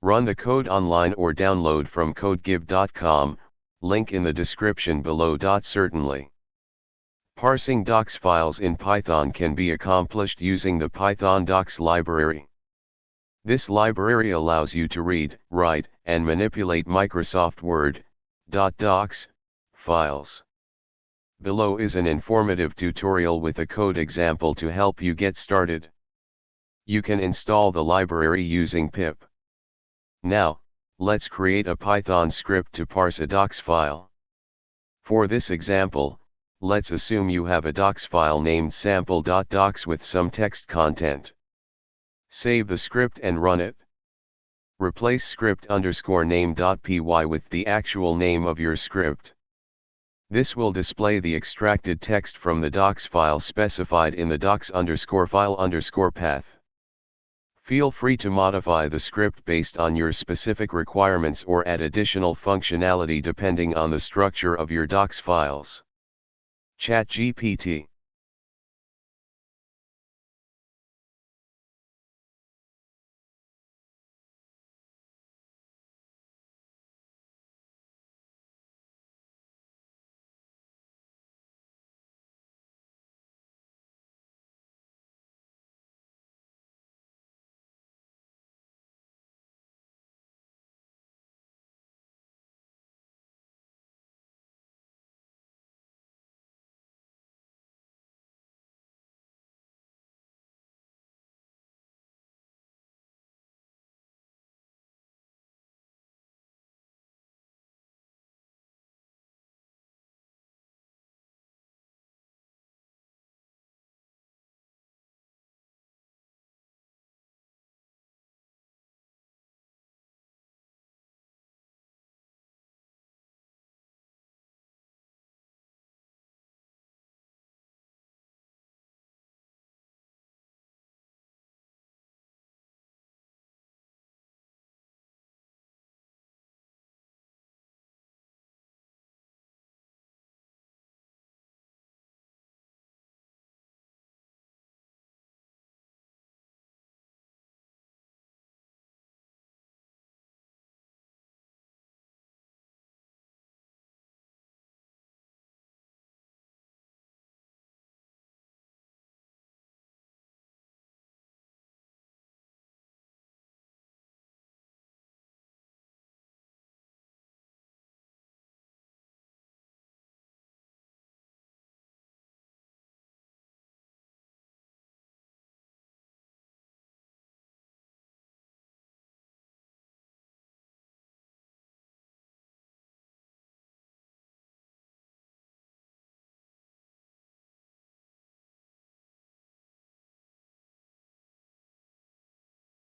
Run the code online or download from chatgpt.com, link in the description below. Certainly. Parsing docx files in Python can be accomplished using the python-docx library. This library allows you to read, write, and manipulate Microsoft Word, .docx, files. Below is an informative tutorial with a code example to help you get started. You can install the library using pip. Now, let's create a Python script to parse a docx file. For this example, let's assume you have a docx file named sample.docx with some text content. Save the script and run it. Replace script_name.py with the actual name of your script. This will display the extracted text from the docx file specified in the docx_file_path. Feel free to modify the script based on your specific requirements or add additional functionality depending on the structure of your docx files. ChatGPT.